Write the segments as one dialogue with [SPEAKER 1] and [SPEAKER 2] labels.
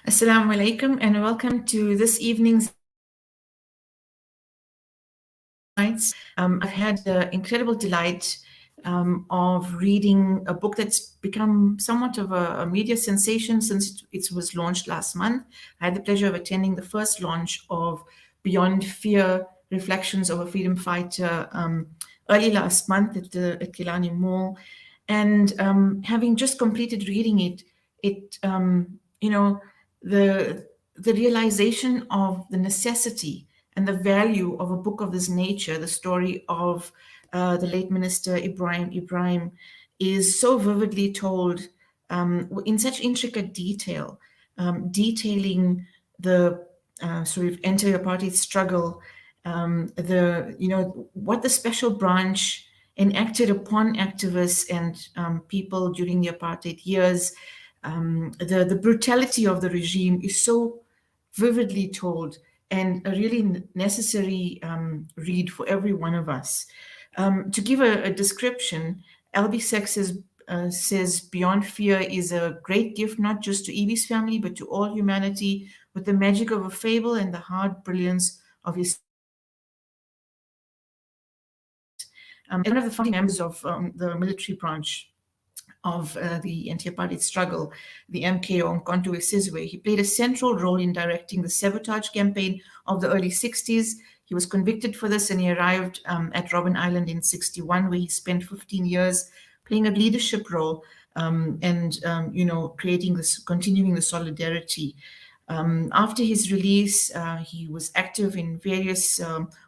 [SPEAKER 1] Assalamu alaikum and welcome to this evening's BookBytes. I've had the incredible delight of reading a book that's become somewhat of a media sensation since it was launched last month. I had the pleasure of attending the first launch of Beyond Fear, Reflections of a Freedom Fighter early last month at Killarney Mall. And having just completed reading it the realization of the necessity and the value of a book of this nature, the story of the late minister Ebrahim, is so vividly told in such intricate detail, detailing the sort of anti-apartheid struggle, what the special branch enacted upon activists and people during the apartheid years. The brutality of the regime is so vividly told and a really necessary read for every one of us. To give a description, Albie Sachs says Beyond Fear is a great gift not just to Evie's family but to all humanity, with the magic of a fable and the hard brilliance of his as one of the founding members of the military branch of the anti-apartheid struggle, the MKO Umkhonto we Sizwe. He played a central role in directing the sabotage campaign of the early 60s. He was convicted for this and he arrived at Robben Island in 61, where he spent 15 years playing a leadership role creating this, continuing the solidarity. After his release, he was active in various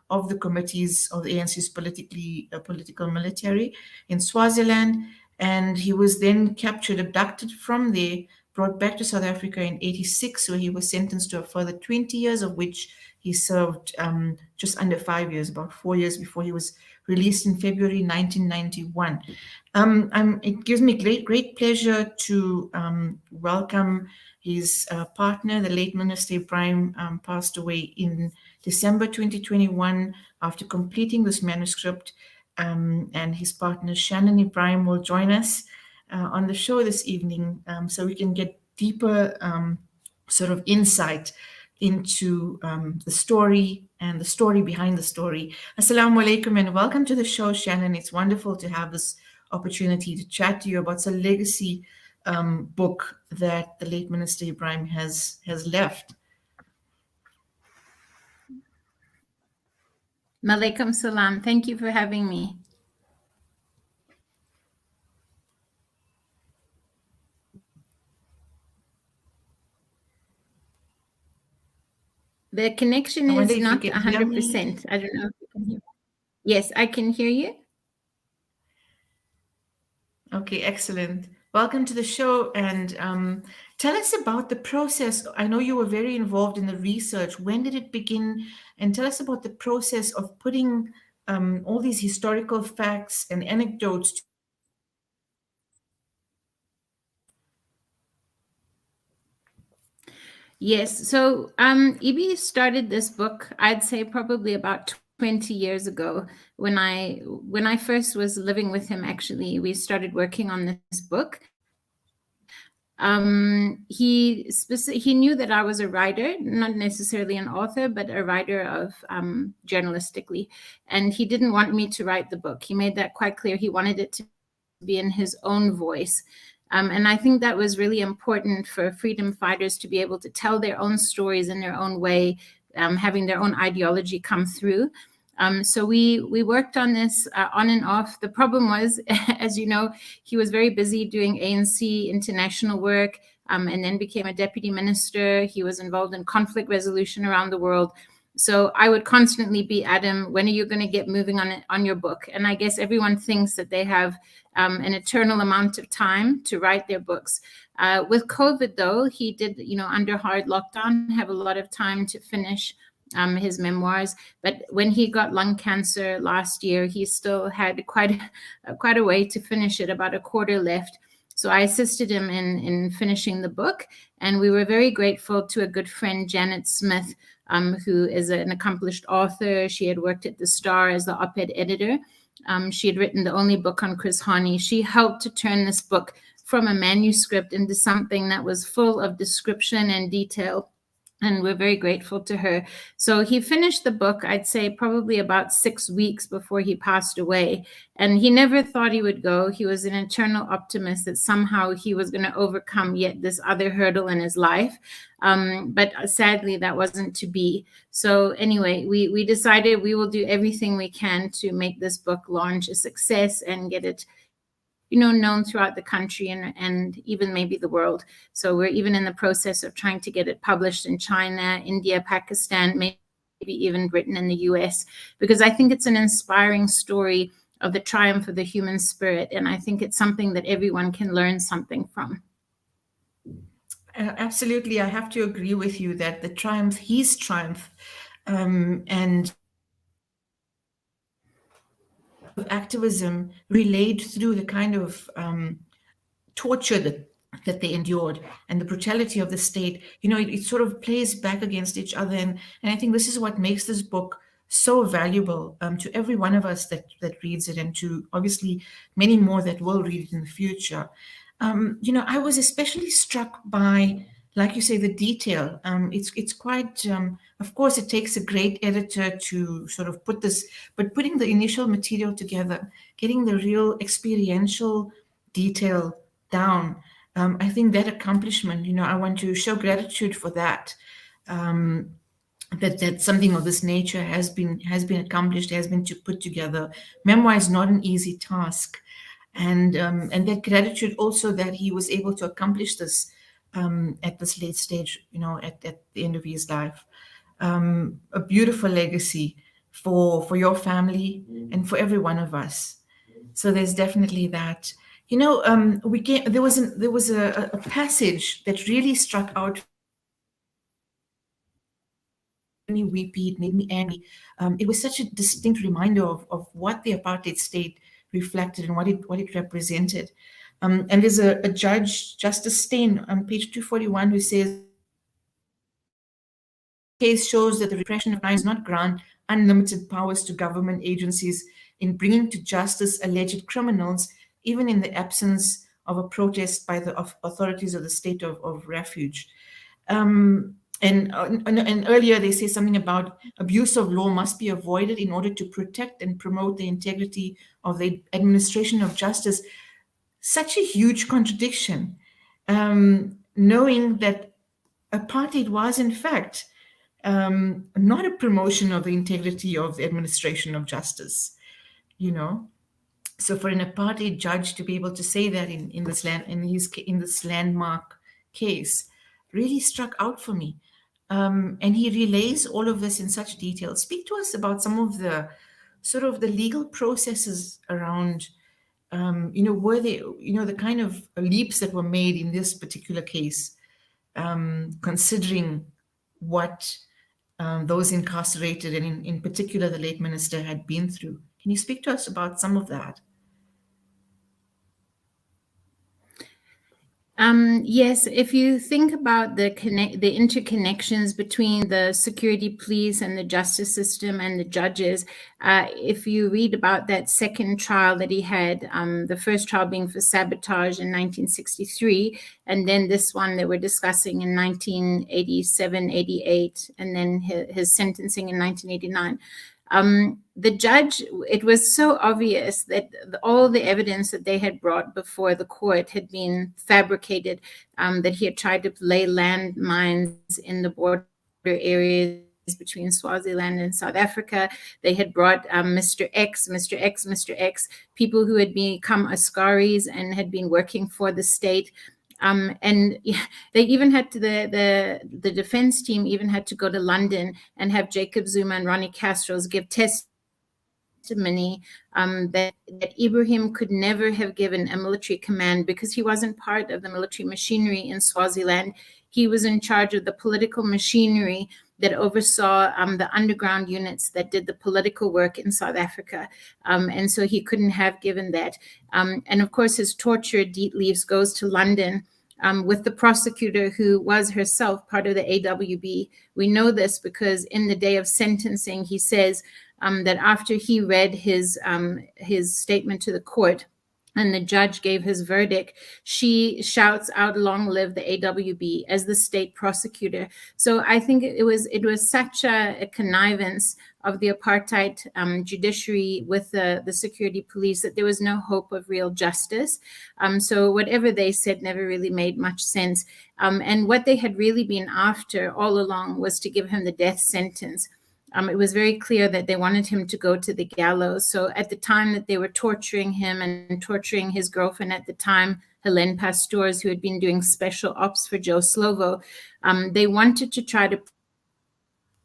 [SPEAKER 1] of the committees of the ANC's political military in Swaziland, and he was then captured, abducted from there, brought back to South Africa in 86, where he was sentenced to a further 20 years, of which he served just under 5 years, about 4 years before he was released in February 1991. It gives me great pleasure to welcome his partner, the late Minister Ebrahim, passed away in December 2021 after completing this manuscript. And his partner, Shannon Ebrahim, will join us on the show this evening so we can get deeper sort of insight into the story and the story behind the story. Assalamu alaikum and welcome to the show, Shannon. It's wonderful to have this opportunity to chat to you about the legacy book that the late Minister Ebrahim has left.
[SPEAKER 2] Malaikum salam. Thank you for having me. The connection is not 100%. I don't know if you can hear me. Yes, I can hear you.
[SPEAKER 1] Okay, excellent. Welcome to the show, and tell us about the process. I know you were very involved in the research. When did it begin? And tell us about the process of putting all these historical facts and anecdotes.
[SPEAKER 2] Yes, so Ibi started this book, I'd say probably about 20 years ago when I first was living with him. Actually, we started working on this book. He knew that I was a writer, not necessarily an author, but a writer of journalistically, and he didn't want me to write the book. He made that quite clear. He wanted it to be in his own voice. And I think that was really important for freedom fighters to be able to tell their own stories in their own way, having their own ideology come through. So we worked on this on and off. The problem was, as you know, he was very busy doing ANC international work and then became a deputy minister. He was involved in conflict resolution around the world. So I would constantly be at him, when are you going to get moving on your book? And I guess everyone thinks that they have an eternal amount of time to write their books. With COVID, though, he did, under hard lockdown, have a lot of time to finish his memoirs. But when he got lung cancer last year, he still had quite a way to finish it, about a quarter left. So I assisted him in finishing the book. And we were very grateful to a good friend, Janet Smith, who is an accomplished author. She had worked at The Star as the op-ed editor. She had written the only book on Chris Hani. She helped to turn this book from a manuscript into something that was full of description and detail. And we're very grateful to her. So he finished the book, I'd say probably about 6 weeks before he passed away. And he never thought he would go. He was an eternal optimist that somehow he was going to overcome yet this other hurdle in his life. But sadly, that wasn't to be. So anyway, we decided we will do everything we can to make this book launch a success and get it known throughout the country and even maybe the world. So we're even in the process of trying to get it published in China, India, Pakistan, maybe even Britain and the US, because I think it's an inspiring story of the triumph of the human spirit. And I think it's something that everyone can learn something from.
[SPEAKER 1] Absolutely. I have to agree with you that his triumph, and activism relayed through the kind of torture that they endured and the brutality of the state, it sort of plays back against each other. And I think this is what makes this book so valuable to every one of us that reads it, and to obviously many more that will read it in the future. I was especially struck by, like you say, the detail. It's quite, of course, it takes a great editor to sort of put this, but putting the initial material together, getting the real experiential detail down. I think that accomplishment, I want to show gratitude for that. That something of this nature has been accomplished, has been put together. Memoir is not an easy task, and that gratitude also that he was able to accomplish this at this late stage, at the end of his life. A beautiful legacy for your family and for every one of us. So there's definitely that. There was a passage that really struck out. Me weepy, it made me angry. It was such a distinct reminder of what the apartheid state reflected and what it represented. And there's a judge, Justice Steyn, on page 241, who says, case shows that the repression of crime does not grant unlimited powers to government agencies in bringing to justice alleged criminals, even in the absence of a protest by the authorities of the state of refuge. And earlier they say something about abuse of law must be avoided in order to protect and promote the integrity of the administration of justice. Such a huge contradiction, knowing that apartheid was in fact not a promotion of the integrity of the administration of justice, So for an apartheid judge to be able to say that in this landmark case really struck out for me. And he relays all of this in such detail. Speak to us about some of the sort of the legal processes around, were they, the kind of leaps that were made in this particular case, considering what those incarcerated and in particular the late minister had been through. Can you speak to us about some of that?
[SPEAKER 2] Yes, if you think about the interconnections between the security police and the justice system and the judges, if you read about that second trial that he had, the first trial being for sabotage in 1963, and then this one that we're discussing in 1987, 88, and then his sentencing in 1989. The judge, it was so obvious that all the evidence that they had brought before the court had been fabricated, that he had tried to lay landmines in the border areas between Swaziland and South Africa. They had brought Mr. X, people who had become Askaris and had been working for the state. And they even had to, the defense team even had to go to London and have Jacob Zuma and Ronnie Castros give testimony that Ebrahim could never have given a military command because he wasn't part of the military machinery in Swaziland. He was in charge of the political machinery that oversaw the underground units that did the political work in South Africa. And so he couldn't have given that. And of course, his torture deed leaves goes to London with the prosecutor who was herself part of the AWB. We know this because in the day of sentencing, he says that after he read his statement to the court, and the judge gave his verdict, she shouts out, "Long live the AWB," as the state prosecutor. So I think it was such a connivance of the apartheid judiciary with the security police that there was no hope of real justice. So whatever they said never really made much sense. And what they had really been after all along was to give him the death sentence. It was very clear that they wanted him to go to the gallows. So at the time that they were torturing him and torturing his girlfriend at the time, Helene Pasteurs, who had been doing special ops for Joe Slovo, they wanted to try to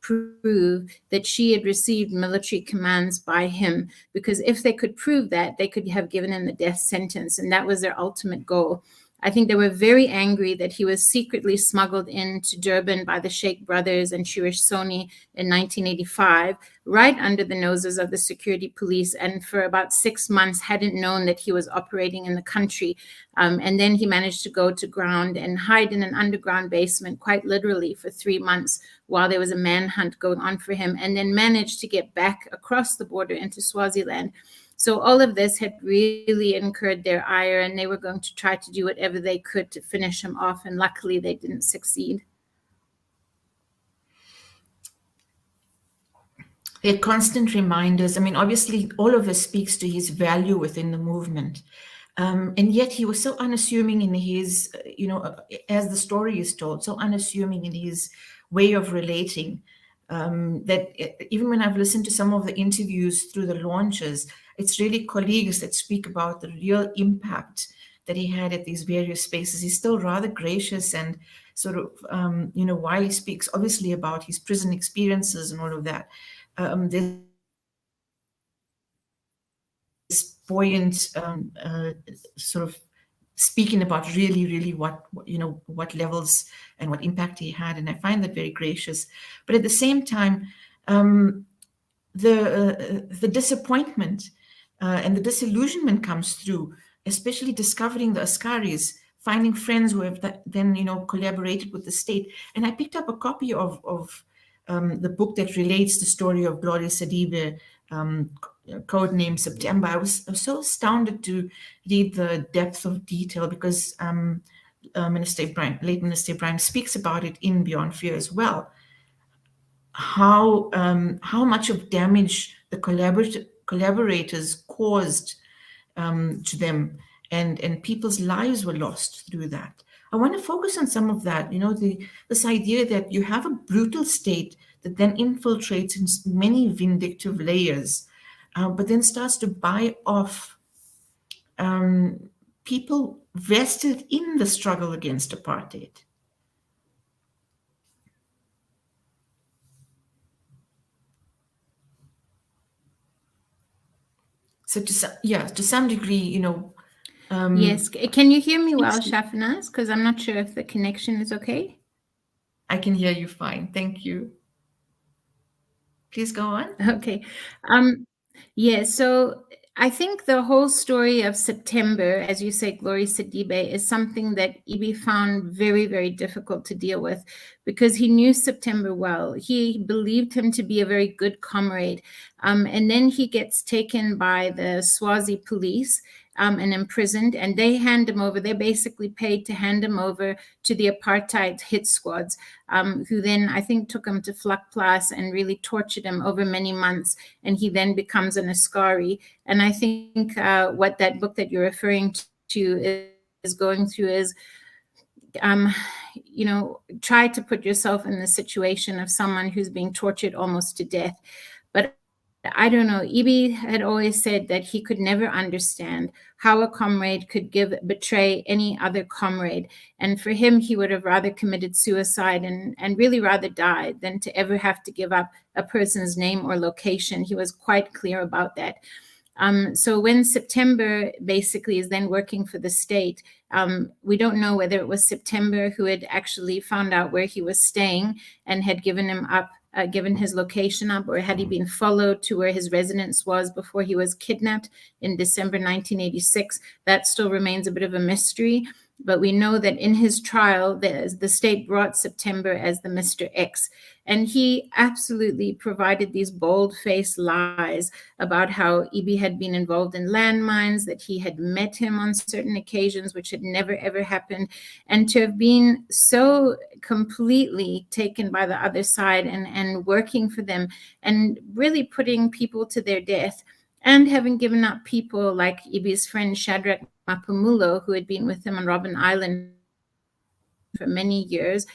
[SPEAKER 2] prove that she had received military commands by him, because if they could prove that, they could have given him the death sentence, and that was their ultimate goal. I think they were very angry that he was secretly smuggled into Durban by the Sheikh brothers and Shirish Soni in 1985, right under the noses of the security police, and for about 6 months hadn't known that he was operating in the country. And then he managed to go to ground and hide in an underground basement, quite literally, for 3 months while there was a manhunt going on for him, and then managed to get back across the border into Swaziland. So all of this had really incurred their ire, and they were going to try to do whatever they could to finish him off, and luckily they didn't succeed.
[SPEAKER 1] They're constant reminders. I mean, obviously, all of this speaks to his value within the movement. And yet he was so unassuming in his, as the story is told, so unassuming in his way of relating, that even when I've listened to some of the interviews through the launches, it's really colleagues that speak about the real impact that he had at these various spaces. He's still rather gracious and sort of, while he speaks obviously about his prison experiences and all of that, there's buoyant sort of speaking about really what levels and what impact he had, and I find that very gracious. But at the same time, the disappointment and the disillusionment comes through, especially discovering the Askaris, finding friends who have then collaborated with the state. And I picked up a copy of the book that relates the story of Gloria Sidibe, codename September. I was so astounded to read the depth of detail, because late Minister Ebrahim speaks about it in Beyond Fear as well. How much of damage the collaborators caused to them, and people's lives were lost through that. I want to focus on some of that, this idea that you have a brutal state that then infiltrates in many vindictive layers, but then starts to buy off people vested in the struggle against apartheid. So to some degree,
[SPEAKER 2] yes. Can you hear me well, Shafinaaz? Because I'm not sure if the connection is okay.
[SPEAKER 1] I can hear you fine. Thank you. Please go on.
[SPEAKER 2] Okay. Yeah, so I think the whole story of September, as you say, Gloria Sidibe, is something that Ibi found very, very difficult to deal with, because he knew September well. He believed him to be a very good comrade. And then he gets taken by the Swazi police and imprisoned, and they hand him over. They're basically paid to hand him over to the apartheid hit squads, who then, I think, took him to Vlakplaas and really tortured him over many months, and he then becomes an Askari. And I think what that book that you're referring to is going through is, try to put yourself in the situation of someone who's being tortured almost to death. But I don't know, Ibi had always said that he could never understand how a comrade could betray any other comrade. And for him, he would have rather committed suicide and really rather died than to ever have to give up a person's name or location. He was quite clear about that. So when September basically is then working for the state, we don't know whether it was September who had actually found out where he was staying and had given him up, given his location up, or had he been followed to where his residence was before he was kidnapped in December 1986. That still remains a bit of a mystery. But we know that in his trial, the state brought September as the Mr. X. And he absolutely provided these bold-faced lies about how Ibi had been involved in landmines, that he had met him on certain occasions, which had never, ever happened. And to have been so completely taken by the other side and working for them and really putting people to their death, and having given up people like Ibi's friend Shadrach Mapumulo, who had been with him on Robben Island for many years.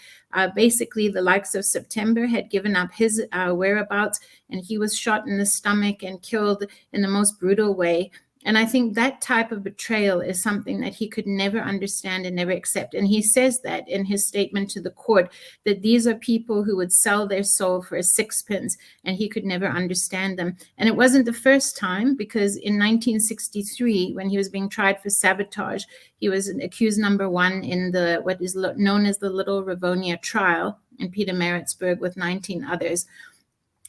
[SPEAKER 2] Basically, the likes of September had given up his whereabouts, and he was shot in the stomach and killed in the most brutal way. And I think that type of betrayal is something that he could never understand and never accept. And he says that in his statement to the court, that these are people who would sell their soul for a sixpence, and he could never understand them. And it wasn't the first time, because in 1963, when he was being tried for sabotage, he was accused number one in the what is known as the Little Rivonia trial in Pietermaritzburg with 19 others.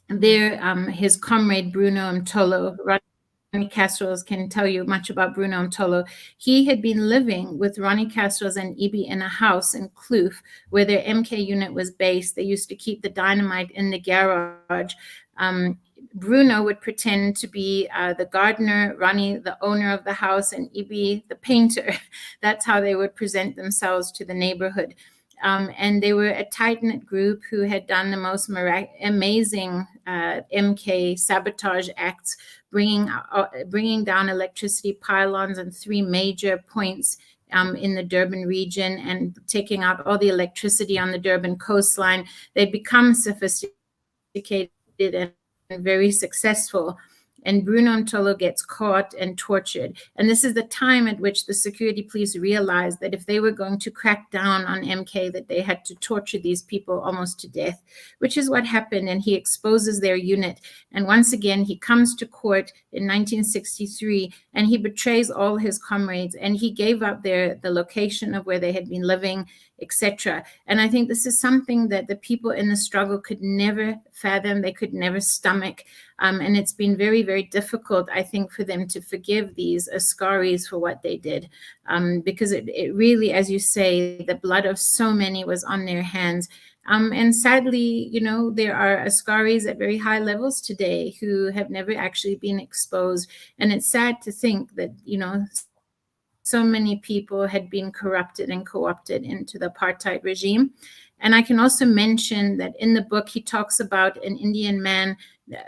[SPEAKER 2] There, his comrade Bruno Mtolo, Ronnie Castros can tell you much about Bruno Mtolo. He had been living with Ronnie Castros and Ibi in a house in Kloof where their MK unit was based. They used to keep the dynamite in the garage. Bruno would pretend to be the gardener, Ronnie the owner of the house, and Ibi the painter. That's how they would present themselves to the neighborhood. And they were a tight-knit group who had done the most amazing MK sabotage acts, bringing down electricity pylons on 3 major points in the Durban region and taking out all the electricity on the Durban coastline. They'd become sophisticated and very successful. And Bruno Mtolo gets caught and tortured. And this is the time at which the security police realized that if they were going to crack down on MK, that they had to torture these people almost to death, which is what happened. And he exposes their unit. And once again, he comes to court in 1963, and he betrays all his comrades, and he gave up the location of where they had been living, etc. And I think this is something that the people in the struggle could never fathom, they could never stomach. And it's been very, very difficult, I think, for them to forgive these Askaris for what they did. Because it really, as you say, the blood of so many was on their hands. And sadly, you know, there are Askaris at very high levels today who have never actually been exposed. And it's sad to think that, you know, so many people had been corrupted and co-opted into the apartheid regime. And I can also mention that in the book, he talks about an Indian man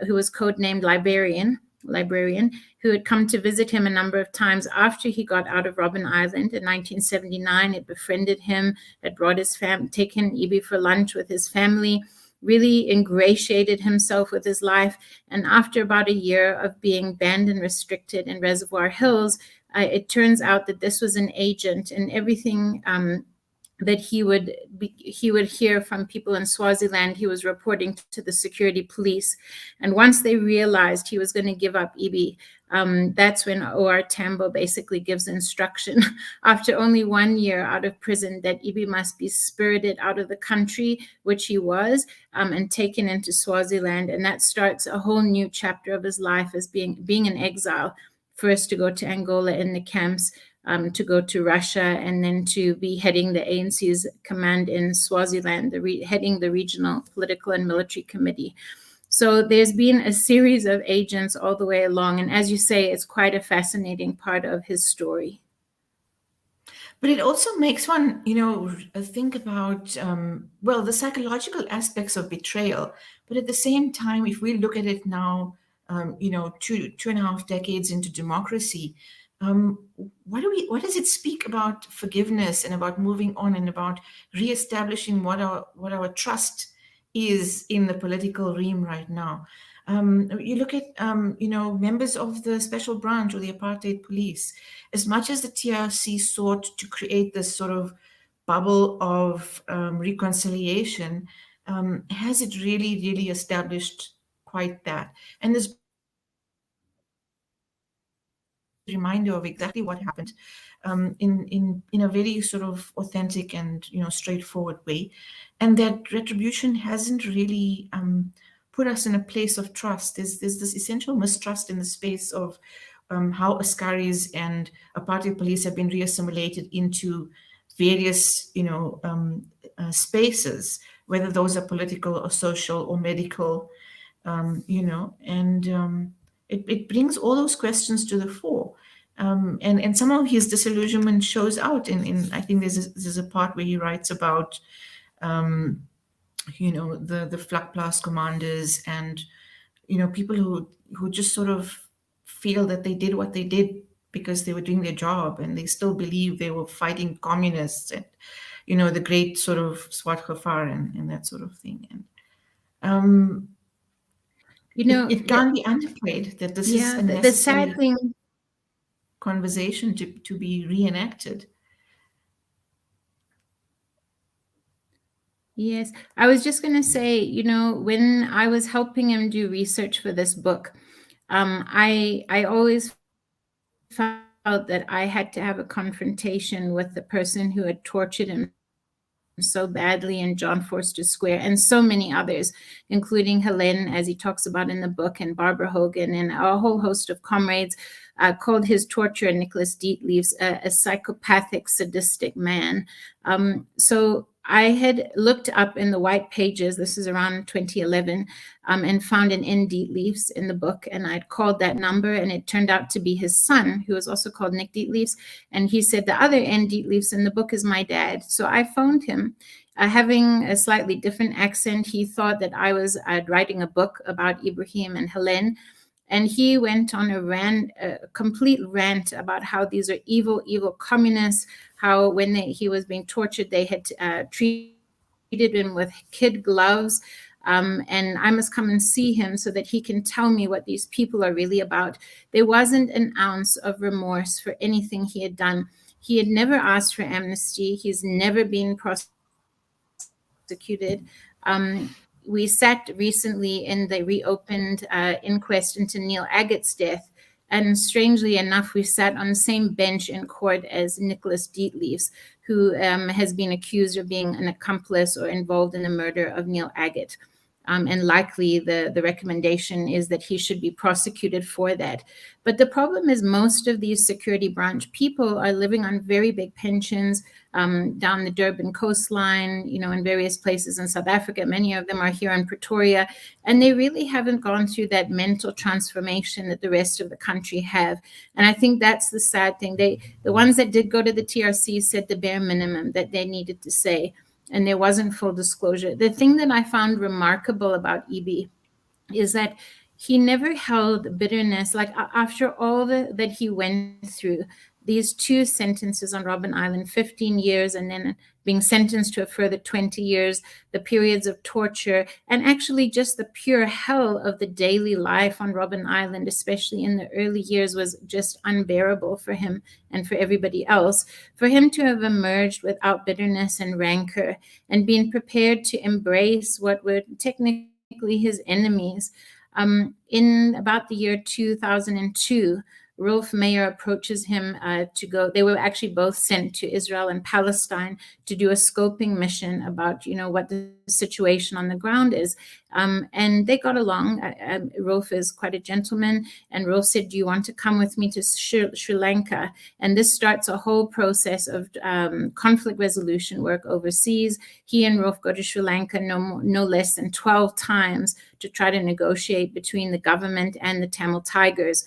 [SPEAKER 2] who was codenamed Librarian, who had come to visit him a number of times after he got out of Robben Island in 1979. It befriended him, had brought his taken Ibi for lunch with his family, really ingratiated himself with his life. And after about a year of being banned and restricted in Reservoir Hills, it turns out that this was an agent, and everything that he would hear from people in Swaziland, he was reporting to the security police. And once they realized he was going to give up Ibi, that's when O.R. Tambo basically gives instruction after only 1 year out of prison that Ibi must be spirited out of the country, which he was, and taken into Swaziland. And that starts a whole new chapter of his life as being in exile, first to go to Angola in the camps, to go to Russia, and then to be heading the ANC's command in Swaziland, heading the regional political and military committee. So there's been a series of agents all the way along. And as you say, it's quite a fascinating part of his story.
[SPEAKER 1] But it also makes one, you know, think about, well, the psychological aspects of betrayal. But at the same time, if we look at it now, you know, two and a half decades into democracy, what does it speak about forgiveness and about moving on and about reestablishing what our trust is in the political realm right now? You look at, you know, members of the special branch or the apartheid police. As much as the TRC sought to create this sort of bubble of reconciliation, has it really established quite that? And this book is a reminder of exactly what happened, in a very sort of authentic and, you know, straightforward way, and that retribution hasn't really put us in a place of trust. There's this essential mistrust in the space of how Askaris and apartheid police have been reassimilated into various, spaces, whether those are political or social or medical, and it brings all those questions to the fore. And some of his disillusionment shows out in I think there's a part where he writes about the flak blast commanders, and people who just sort of feel that they did what they did because they were doing their job, and they still believe they were fighting communists, and the great sort of Swat Khafar, and that sort of thing. And
[SPEAKER 2] You know,
[SPEAKER 1] it can't be underplayed that this is
[SPEAKER 2] yeah,
[SPEAKER 1] a
[SPEAKER 2] the sad
[SPEAKER 1] necessary
[SPEAKER 2] thing.
[SPEAKER 1] conversation to be reenacted.
[SPEAKER 2] Yes, I was just going to say, when I was helping him do research for this book, I always felt that I had to have a confrontation with the person who had tortured him so badly in John Forster Square, and so many others, including Helene, as he talks about in the book, and Barbara Hogan, and a whole host of comrades. Called his torturer, Nicholas Dietlief's, a psychopathic, sadistic man. So I had looked up in the white pages, this is around 2011, and found an N. Dietlief's in the book, and I'd called that number, and it turned out to be his son, who was also called Nick Dietlief's, and he said, the other N. Dietlief's in the book is my dad. So I phoned him. Having a slightly different accent, he thought that I was writing a book about Ibrahim and Helene, and he went on a complete rant about how these are evil, evil communists, how when he was being tortured, they had treated him with kid gloves. And I must come and see him so that he can tell me what these people are really about. There wasn't an ounce of remorse for anything he had done. He had never asked for amnesty. He's never been prosecuted. We sat recently in the reopened inquest into Neil Agat's death. And strangely enough, we sat on the same bench in court as Nicholas Dietlief's, who has been accused of being an accomplice or involved in the murder of Neil Agat. And likely the recommendation is that he should be prosecuted for that. But the problem is most of these security branch people are living on very big pensions down the Durban coastline, in various places in South Africa. Many of them are here in Pretoria, and they really haven't gone through that mental transformation that the rest of the country have. And I think that's the sad thing. The ones that did go to the TRC said the bare minimum that they needed to say, and there wasn't full disclosure. The thing that I found remarkable about EB is that he never held bitterness. Like after all that he went through, these 2 sentences on Robben Island, 15 years, and then being sentenced to a further 20 years, the periods of torture, and actually just the pure hell of the daily life on Robben Island, especially in the early years, was just unbearable for him and for everybody else. For him to have emerged without bitterness and rancor and being prepared to embrace what were technically his enemies. In about the year 2002, Rolf Mayer approaches him to go. They were actually both sent to Israel and Palestine to do a scoping mission about, what the situation on the ground is. And they got along. Rolf is quite a gentleman. And Rolf said, do you want to come with me to Sri Lanka? And this starts a whole process of conflict resolution work overseas. He and Rolf go to Sri Lanka no less than 12 times to try to negotiate between the government and the Tamil Tigers.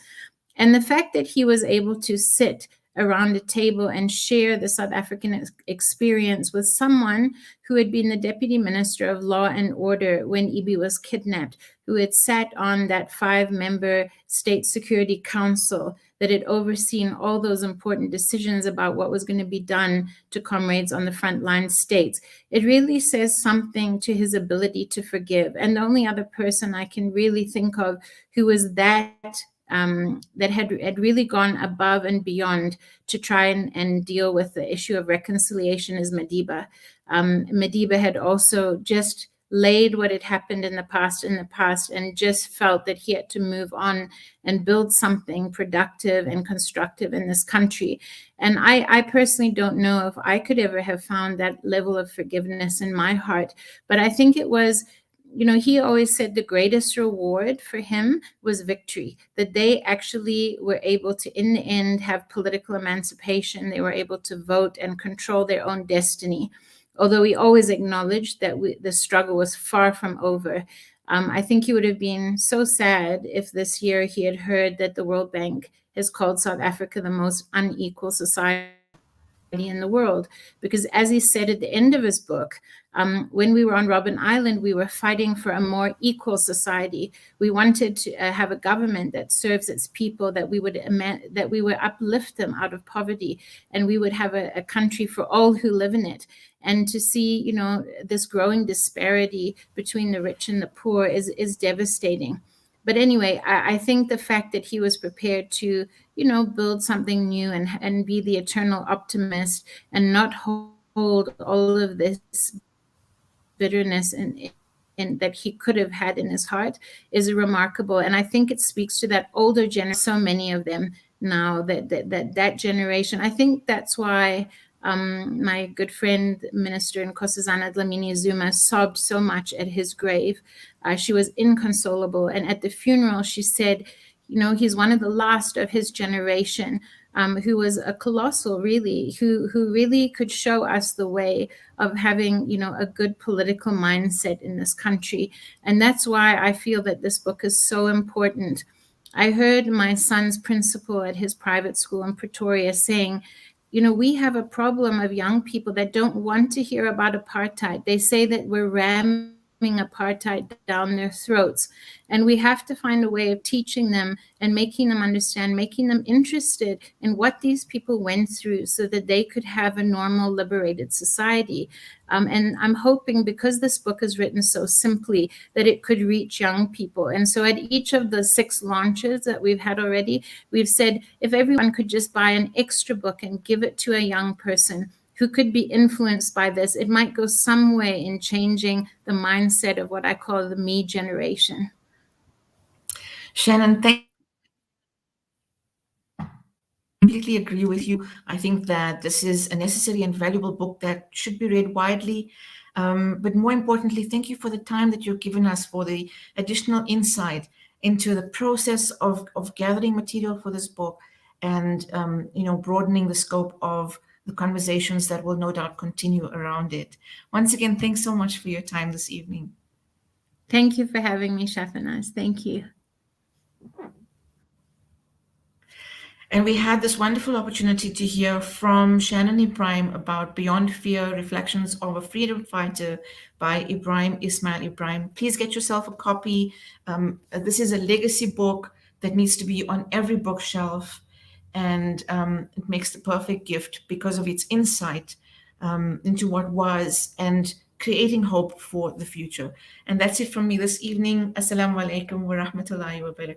[SPEAKER 2] And the fact that he was able to sit around a table and share the South African experience with someone who had been the Deputy Minister of Law and Order when Ibi was kidnapped, who had sat on that 5-member State Security Council that had overseen all those important decisions about what was going to be done to comrades on the frontline states. It really says something to his ability to forgive. And the only other person I can really think of who was that had really gone above and beyond to try and deal with the issue of reconciliation is Madiba. Madiba had also just laid what had happened in the past and just felt that he had to move on and build something productive and constructive in this country. And I personally don't know if I could ever have found that level of forgiveness in my heart, but I think it was he always said the greatest reward for him was victory, that they actually were able to, in the end, have political emancipation. They were able to vote and control their own destiny. Although he always acknowledged that the struggle was far from over. I think he would have been so sad if this year he had heard that the World Bank has called South Africa the most unequal society in the world. Because as he said at the end of his book, when we were on Robben Island, we were fighting for a more equal society. We wanted to have a government that serves its people, that we would uplift them out of poverty, and we would have a country for all who live in it. And to see, this growing disparity between the rich and the poor is devastating. But anyway, I think the fact that he was prepared to, build something new and be the eternal optimist and not hold all of this bitterness and that he could have had in his heart is remarkable. And I think it speaks to that older generation, so many of them now, that generation. I think that's why my good friend, Minister Nkosazana Dlamini Zuma, sobbed so much at his grave. She was inconsolable. And at the funeral, she said, he's one of the last of his generation, who was a colossal, really, who really could show us the way of having, a good political mindset in this country. And that's why I feel that this book is so important. I heard my son's principal at his private school in Pretoria saying, we have a problem of young people that don't want to hear about apartheid. They say that we're ramming apartheid down their throats. And we have to find a way of teaching them and making them understand, making them interested in what these people went through so that they could have a normal, liberated society. And I'm hoping, because this book is written so simply, that it could reach young people. And so at each of the 6 launches that we've had already, we've said, if everyone could just buy an extra book and give it to a young person who could be influenced by this, it might go some way in changing the mindset of what I call the me generation.
[SPEAKER 1] Shannon, thank completely agree with you. I think that this is a necessary and valuable book that should be read widely. But more importantly, thank you for the time that you've given us, for the additional insight into the process of gathering material for this book and broadening the scope of the conversations that will no doubt continue around it. Once again, thanks so much for your time this evening.
[SPEAKER 2] Thank you for having me, Shafinaaz. Thank you.
[SPEAKER 1] And we had this wonderful opportunity to hear from Shannon Ebrahim about Beyond Fear, Reflections of a Freedom Fighter by Ismail Ebrahim. Please get yourself a copy. This is a legacy book that needs to be on every bookshelf, and it makes the perfect gift because of its insight into what was and creating hope for the future. And that's it from me this evening. Assalamu alaikum wa rahmatullahi wa barakatuh.